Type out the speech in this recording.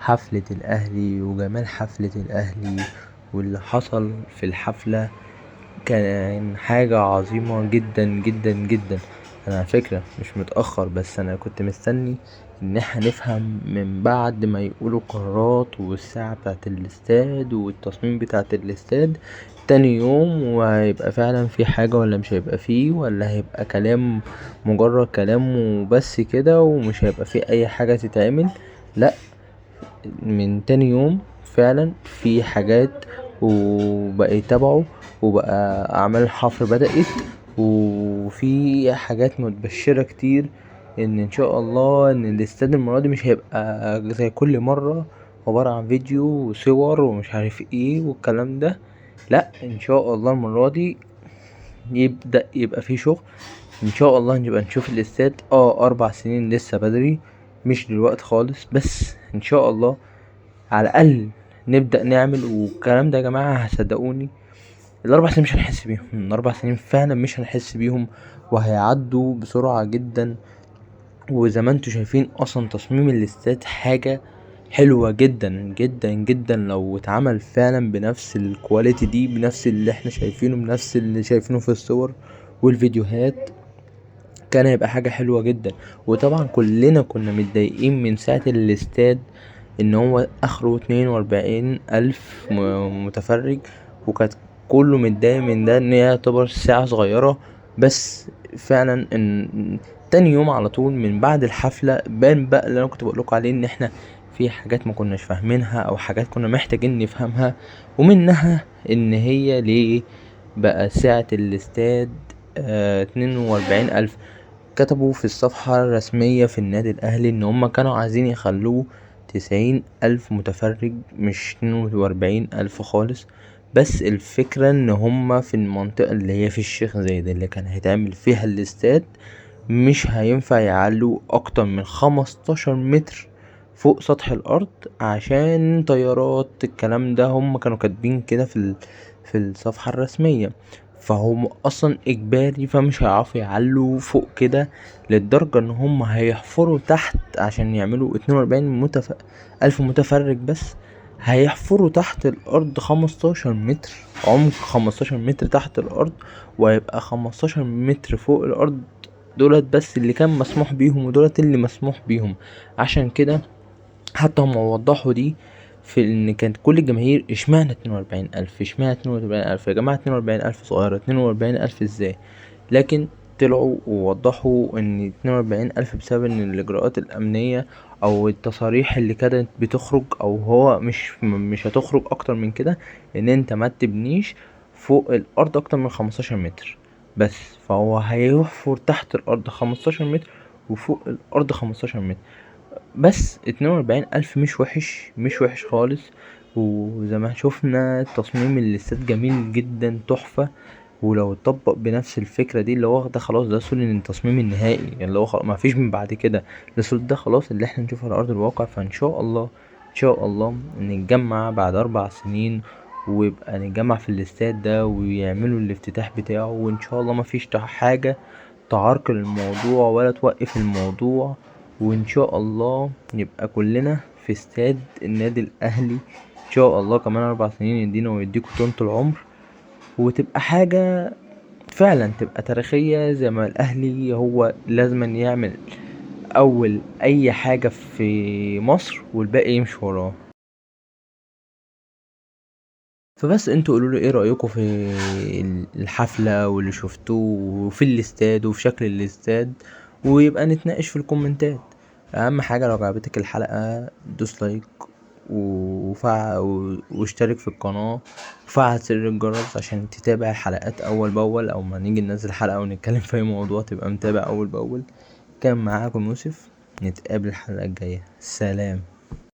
حفلة الأهلي وجمال حفلة الأهلي واللي حصل في الحفلة كان حاجة عظيمة جدا جدا جدا. أنا على فكرة مش متأخر، بس أنا كنت مستني إن احنا نفهم من بعد ما يقولوا قرارات والساعة بتاعة الاستاد والتصميم بتاعة الاستاد تاني يوم، وهيبقى فعلا في حاجة ولا مش هيبقى فيه، ولا هيبقى كلام مجرد كلام وبس كده ومش هيبقى فيه أي حاجة تتعمل. لأ، من تاني يوم فعلا في حاجات وبقى يتابعوا، وبقى أعمال الحفر بدأت، وفي حاجات متبشرة كتير إن شاء الله إن الاستاد المرة دي مش هيبقى زي كل مرة عبارة عن فيديو وصور ومش عارف ايه والكلام ده. لأ، إن شاء الله المرة دي يبدأ يبقى فيه شغل. ان شاء الله نبقى نشوف الاستاد 4 سنين لسه بدري، مش دلوقتي خالص، بس ان شاء الله على الاقل نبدأ نعمل. والكلام ده يا جماعة هصدقوني، ال4 سنين مش هنحس بيهم، ال4 سنين فعلا مش هنحس بيهم وهيعدوا بسرعة جدا. وزي ما انتوا شايفين اصلا تصميم الاستاد حاجة حلوة جدا جدا جدا، لو اتعمل فعلا بنفس الكواليتي دي، بنفس اللي احنا شايفينه، بنفس اللي شايفينه في الصور والفيديوهات، كان هيبقى حاجة حلوة جدا. وطبعا كلنا كنا متضايقين من ساعة الاستاد ان هو اخره 42 الف متفرج، وكانت كله متضايق من ده ان هي يعتبر ساعة صغيرة. بس فعلا ان تاني يوم على طول من بعد الحفلة بان بقى اللي انا كنت بقولكوا عليه، ان احنا في حاجات ما كناش فاهمينها او حاجات كنا محتاجين نفهمها، ومنها ان هي ليه بقى ساعة الاستاد 42 الف. كتبوا في الصفحة الرسمية في النادي الأهلي إن هما كانوا عايزين يخلوه 90 ألف متفرج، مش 42 ألف خالص. بس الفكرة إن هما في المنطقة اللي هي في الشيخ زايد اللي كان هيتعمل فيها الاستاد مش هينفع يعلوا أكتر من 15 متر فوق سطح الأرض عشان طيارات الكلام ده. هما كانوا كاتبين كده في الصفحة الرسمية، فهم اصلا اجباري، فمش هيعرفوا يعلوا فوق كده، للدرجة ان هم هيحفروا تحت عشان يعملوا 42 الف متفرج بس. هيحفروا تحت الارض 15 متر، عمق 15 متر تحت الارض، وهيبقى 15 متر فوق الارض. دولت بس اللي كان مسموح بيهم، ودولت اللي مسموح بيهم. عشان كده حتى هم وضحوا دي في ان كانت كل الجماهير اشمعنى 42 الف، اشمعنى 42 الف يا جماعة، 42 الف صغيرة، 42 الف ازاي؟ لكن طلعوا ووضحوا ان 42 الف بسبب ان الاجراءات الامنية او التصاريح اللي كانت بتخرج، او هو مش هتخرج اكتر من كده، ان انت ما تبنيش فوق الارض اكتر من 15 متر بس. فهو هيحفر تحت الارض 15 متر وفوق الارض 15 متر بس. 42 ألف مش وحش، مش وحش خالص. وزي ما شوفنا تصميم الاستاد جميل جدا، تحفة. ولو اتطبق بنفس الفكرة دي اللي هو ده خلاص، ده صورة التصميم النهائي، يعني اللي هو ما فيش من بعد كده، ده صورة، ده خلاص اللي احنا نشوفه على أرض الواقع. فإن شاء الله إن شاء الله نتجمع بعد 4 سنين، ويبقى نتجمع في الاستاد ده ويعملوا الافتتاح بتاعه، وإن شاء الله مفيش حاجة تعرقل الموضوع ولا توقف الموضوع. وان شاء الله نبقى كلنا في استاد النادي الاهلي ان شاء الله كمان 4 سنين، يدينا ويديكوا طولة العمر، وتبقى حاجة فعلا تبقى تاريخية، زي ما الاهلي هو لازم يعمل اول اي حاجة في مصر والباقي يمشي وراه. فبس انتوا قولولي ايه رأيكم في الحفلة واللي شفتوه وفي الاستاد وفي شكل الاستاد، ويبقى نتناقش في الكومنتات. اهم حاجة لو عجبتك الحلقة دوس لايك واشترك في القناة وفعل زر الجرس عشان تتابع الحلقات اول باول، او ما نيجي ننزل حلقة ونتكلم في اي موضوع تبقى متابع اول باول. كان معاكم يوسف، نتقابل الحلقة الجاية، سلام.